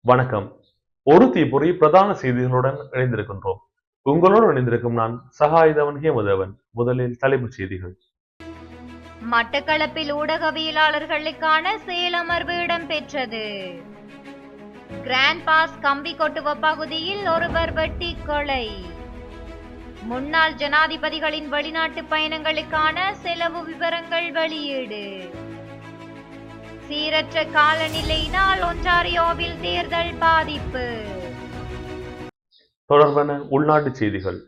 வணக்கம். ஒரு தீப்பொறி பிரதான செய்திகளுடன் இணைந்திருக்கின்றோம். உங்களோடு இணைந்திருக்கும் நான் சகாயுதவன் ஹேமதேவன். முதலில் தலைப்புச் செய்திகள். மட்டக்களப்பில் ஊடகவியலாளர்களுக்கான செயலமர்வு இடம்பெற்றது. கிராண்ட் பாஸ் கம்பி கொட்டுவ பகுதியில் ஒருவர் வெட்டி கொலை. முன்னாள் ஜனாதிபதிகளின் வெளிநாட்டு பயணங்களுக்கான செலவு விவரங்கள் வெளியீடு. சீரற்ற காலநிலையினால் ஒன்டாரியோவில் தேர்தல் பாதிப்பு. தொடர்பான உள்நாட்டு செய்திகள்.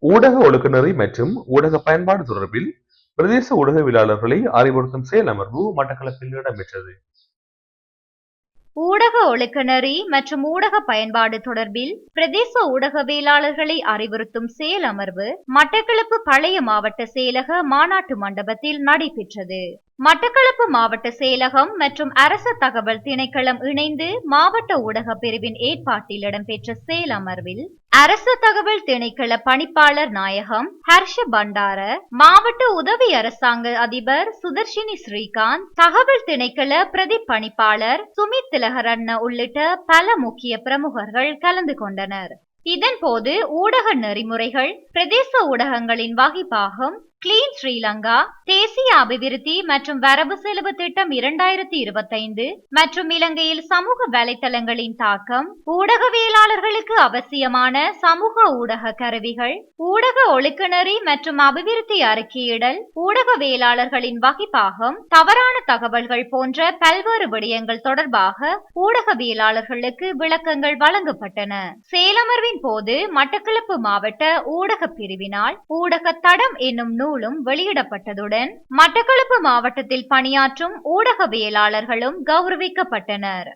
ஊடக ஒழுங்குநெறி மற்றும் ஊடக பயன்பாடு தொடர்பில் பிரதேச ஊடகவியலாளர்களை அறிவுறுத்தும் செயலமர்வு மட்டக்களப்பில் இடம்பெற்றது. ஊடக ஒழுங்குநெறி மற்றும் ஊடக பயன்பாடு தொடர்பில் பிரதேச ஊடகவியலாளர்களை அறிவுறுத்தும் செயலமர்வு மட்டக்களப்பு பழைய மாவட்ட செயலக மாநாட்டு மண்டபத்தில் நடைபெற்றது. மட்டக்களப்பு மாவட்ட செயலகம் மற்றும் அரச தகவல் திணைக்களம் இணைந்து மாவட்ட ஊடக பிரிவின் ஏற்பாட்டில் இடம்பெற்ற செயலமர்வில் அரச தகவல் திணைக்கள பணிப்பாளர் நாயகம் ஹர்ஷ பண்டார, மாவட்ட உதவி அரசாங்க அதிபர் சுதர்ஷினி ஸ்ரீகாந்த், தகவல் திணைக்கள பிரதி பணிப்பாளர் சுமித் திலகரட்ன உள்ளிட்ட பல முக்கிய பிரமுகர்கள் கலந்து கொண்டனர். இதன் போது ஊடக நெறிமுறைகள், பிரதேச ஊடகங்களின் வகிப்பாகம், கிளீன் ஸ்ரீலங்கா, தேசிய அபிவிருத்தி மற்றும் வரவு செலவு திட்டம் 2025 மற்றும் இலங்கையில் சமூக வலைத்தளங்களின் தாக்கம், ஊடகவியலாளர்களுக்கு அவசியமான சமூக ஊடக கருவிகள், ஊடக ஒழுங்குநெறி மற்றும் அபிவிருத்தி அறிக்கையிடல், ஊடகவியலாளர்களின் வகிப்பாகம், தவறான தகவல்கள் போன்ற பல்வேறு விடயங்கள் தொடர்பாக ஊடகவியலாளர்களுக்கு விளக்கங்கள் வழங்கப்பட்டன. செயலமர்வின் போது மட்டக்களப்பு மாவட்ட ஊடக பிரிவினால் ஊடக தடம் என்னும் நூலும் வெளியிடப்பட்டதுடன் மட்டக்களப்பு மாவட்டத்தில் பணியாற்றும் ஊடகவியலாளர்களும் கௌரவிக்கப்பட்டனர்.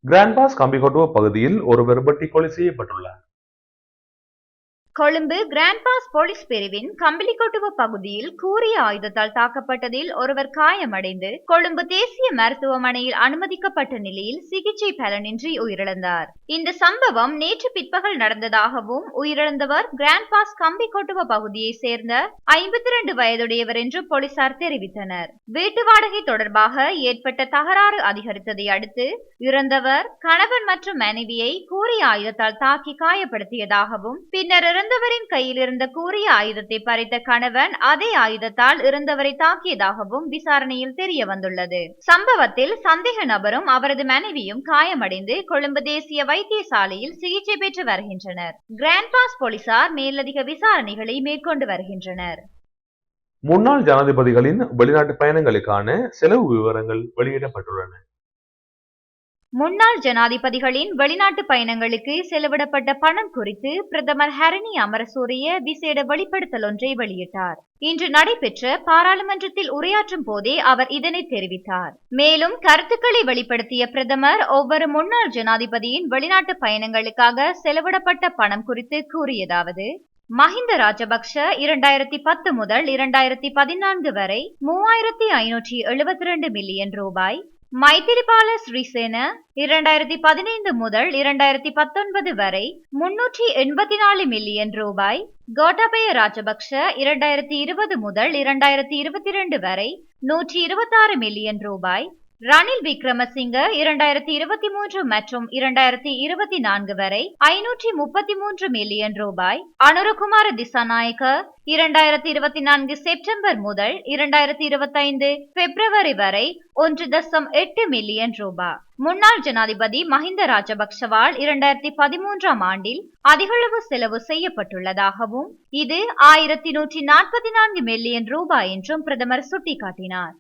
கிராண்ட் பாஸ் கம்பிக்கொட்டுவ பகுதியில் ஒருவர் வெட்டி கொலை செய்யப்பட்டுள்ளார். கொழும்பு கிராண்ட் பாஸ் போலீஸ் பிரிவின் கம்பிலிக்கொட்டுவ பகுதியில் கூரிய ஆயுதத்தால் தாக்கப்பட்டதில் ஒருவர் காயமடைந்து கொழும்பு தேசிய மருத்துவமனையில் அனுமதிக்கப்பட்ட நிலையில் சிகிச்சை பலனின்றி உயிரிழந்தார். இந்த சம்பவம் நேற்று பிற்பகல் நடந்ததாகவும் உயிரிழந்தவர் கிராண்ட் பாஸ் கம்பிக்கொட்டுவ பகுதியை சேர்ந்த 52 வயதுடையவர் என்று போலீசார் தெரிவித்தனர். வீட்டு வாடகை தொடர்பாக ஏற்பட்ட தகராறு அதிகரித்ததை அடுத்து இறந்தவர் கணவன் மற்றும் மனைவியை கூரிய ஆயுதத்தால் தாக்கி காயப்படுத்தியதாகவும் பின்னர் இறந்தவரின் கையில் இருந்த கூரிய ஆயுதத்தை பறித்த கணவன் அதே ஆயுதத்தால் இறந்தவரை தாக்கியதாகவும் விசாரணையில் தெரிய வந்துள்ளது. சம்பவத்தில் சந்தேக நபரும் அவரது மனைவியும் காயமடைந்து கொழும்பு தேசிய வைத்தியசாலையில் சிகிச்சை பெற்று வருகின்றனர். கிராண்ட் பாஸ் போலீசார் மேலதிக விசாரணைகளை மேற்கொண்டு வருகின்றனர். முன்னாள் ஜனாதிபதிகளின் வெளிநாட்டு பயணங்களுக்கான செலவு விவரங்கள் வெளியிடப்பட்டுள்ளன. முன்னாள் ஜனாதிபதிகளின் வெளிநாட்டு பயணங்களுக்கு செலவிடப்பட்ட பணம் குறித்து பிரதமர் ஹரணி அமரசூரிய விசேட வெளிப்படுத்தல் ஒன்றை வெளியிட்டார். இன்று நடைபெற்ற பாராளுமன்றத்தில் உரையாற்றும் போதே அவர் இதனை தெரிவித்தார். மேலும் கருத்துக்களை வெளிப்படுத்திய பிரதமர் ஒவ்வொரு முன்னாள் ஜனாதிபதியின் வெளிநாட்டு பயணங்களுக்காக செலவிடப்பட்ட பணம் குறித்து கூறியதாவது: மஹிந்த ராஜபக்ஷ 2010 முதல் 2014 வரை 3572 மில்லியன் ரூபாய், மைத்திரிபால சிறிசேன 2015 முதல் 2019 வரை 384 மில்லியன் ரூபாய், கோட்டாபய ராஜபக்ஷ 2020 முதல் 2022 வரை 126 மில்லியன் ரூபாய், ரணில் விக்ரமசிங்க 2023 மற்றும் 2024 வரை 533 மில்லியன் ரூபாய், அனுரகுமார திசாநாயக்க 2024 செப்டம்பர் முதல் 2025 பிப்ரவரி வரை 1.8 மில்லியன் ரூபாய். முன்னாள் ஜனாதிபதி மஹிந்த ராஜபக்சவால் 2013ஆம் ஆண்டில் அதிகளவு செலவு செய்யப்பட்டுள்ளதாகவும் இது 1144 மில்லியன் ரூபாய் என்றும் பிரதமர் சுட்டிக்காட்டினார்.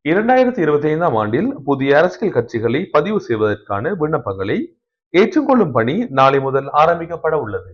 2025ஆம் ஆண்டில் புதிய அரசியல் கட்சிகளை பதிவு செய்வதற்கான விண்ணப்பங்களை ஏற்றுக்கொள்ளும் பணி நாளை முதல் ஆரம்பிக்கப்பட உள்ளது.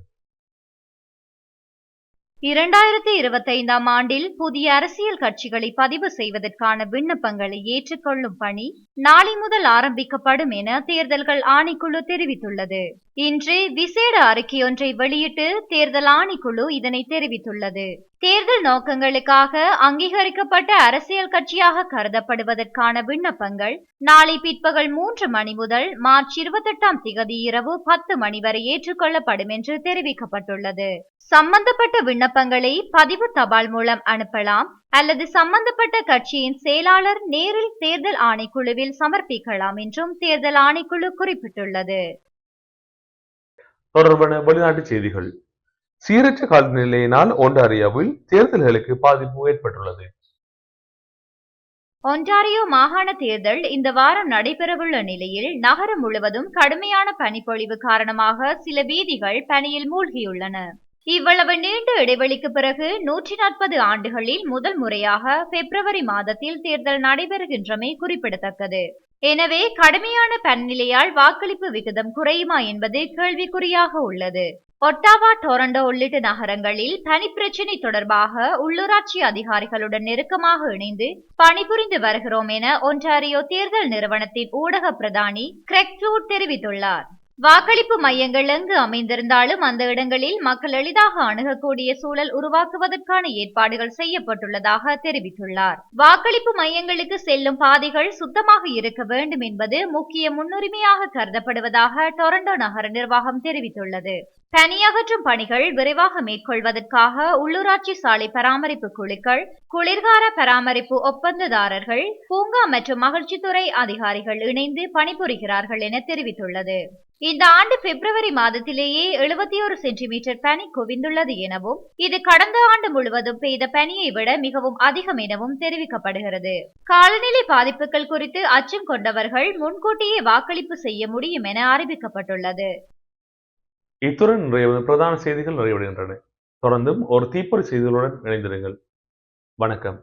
2025ஆம் ஆண்டில் புதிய அரசியல் கட்சிகளை பதிவு செய்வதற்கான விண்ணப்பங்களை ஏற்றுக்கொள்ளும் பணி நாளை முதல் ஆரம்பிக்கப்படும் என தேர்தல்கள் ஆணைக்குழு தெரிவித்துள்ளது. இன்று விசேட அறிக்கையொன்றை வெளியிட்டு தேர்தல் ஆணைக்குழு இதனை தெரிவித்துள்ளது. தேர்தல் நோக்கங்களுக்காக அங்கீகரிக்கப்பட்ட அரசியல் கட்சியாக கருதப்படுவதற்கான விண்ணப்பங்கள் நாளை பிற்பகல் 3 மணி முதல் மார்ச் 28ஆம் திகதி இரவு 10 மணி வரை ஏற்றுக்கொள்ளப்படும் என்று தெரிவிக்கப்பட்டுள்ளது. சம்பந்தப்பட்ட விண்ணப்பங்களை பதிவு தபால் மூலம் அனுப்பலாம் அல்லது சம்பந்தப்பட்ட கட்சியின் செயலாளர் நேரில் தேர்தல் ஆணைக்குழுவில் சமர்ப்பிக்கலாம் என்றும் தேர்தல் ஆணைக்குழு குறிப்பிட்டுள்ளது. தொடர்பான வெளிநாட்டு செய்திகள். சீரற்ற காலநிலையினால் ஒன்டாரியோவில் தேர்தல்களுக்கு பாதிப்பு ஏற்பட்டுள்ளது. ஒன்டாரியோ மாகாண தேர்தல் இந்த வாரம் நடைபெறவுள்ள நிலையில் நகரம் முழுவதும் கடுமையான பனிப்பொழிவு காரணமாக சில வீதிகள் பனியில் மூழ்கியுள்ளன. இவ்வளவு நீண்ட இடைவெளிக்கு பிறகு 140 ஆண்டுகளில் முதல் முறையாக பிப்ரவரி மாதத்தில் தேர்தல் நடைபெறுகின்றமை குறிப்பிடத்தக்கது. எனவே கடுமையான பனிநிலையால் வாக்களிப்பு விகிதம் குறையுமா என்பது கேள்விக்குறியாக உள்ளது. ஒட்டாவா, டொரண்டோ உள்ளிட்ட நகரங்களில் பனி பிரச்சினை தொடர்பாக உள்ளூராட்சி அதிகாரிகளுடன் நெருக்கமாக இணைந்து பணிபுரிந்து வருகிறோம் என ஒன்டாரியோ தேர்தல் நிறுவனத்தின் ஊடக பிரதானி கிரெக் ஃப்ளூட் தெரிவித்துள்ளார். வாக்களிப்பு மையங்கள் எங்கு அமைந்திருந்தாலும் அந்த இடங்களில் மக்கள் எளிதாக அணுகக்கூடிய சூழல் உருவாக்குவதற்கான ஏற்பாடுகள் செய்யப்பட்டுள்ளதாக தெரிவித்துள்ளார். வாக்களிப்பு மையங்களுக்கு செல்லும் பாதைகள் சுத்தமாக இருக்க வேண்டும் என்பது முக்கிய முன்னுரிமையாக கருதப்படுவதாக டொரண்டோ நகர நிர்வாகம் தெரிவித்துள்ளது. பனி அகற்றும் பணிகள் விரைவாக மேற்கொள்வதற்காக உள்ளூராட்சி சாலை பராமரிப்பு குழுக்கள், குளிர்கால பராமரிப்பு ஒப்பந்ததாரர்கள், பூங்கா மற்றும் மகிழ்ச்சித்துறை அதிகாரிகள் இணைந்து பணிபுரிகிறார்கள் என தெரிவித்துள்ளது. இந்த ஆண்டு பிப்ரவரி மாதத்திலேயே 71 சென்டிமீட்டர் பனி குவிந்துள்ளது எனவும் இது கடந்த ஆண்டு முழுவதும் பெய்த பனியை விட மிகவும் அதிகம் எனவும் தெரிவிக்கப்படுகிறது. காலநிலை பாதிப்புகள் குறித்து அச்சம் கொண்டவர்கள் முன்கூட்டியே வாக்களிப்பு செய்ய முடியும் என அறிவிக்கப்பட்டுள்ளது. இத்துடன் பிரதான செய்திகள் நிறைவடைகின்றன. தொடர்ந்தும் ஒரு தீப்பொறி செய்திகளுடன் இணைந்திருங்கள். வணக்கம்.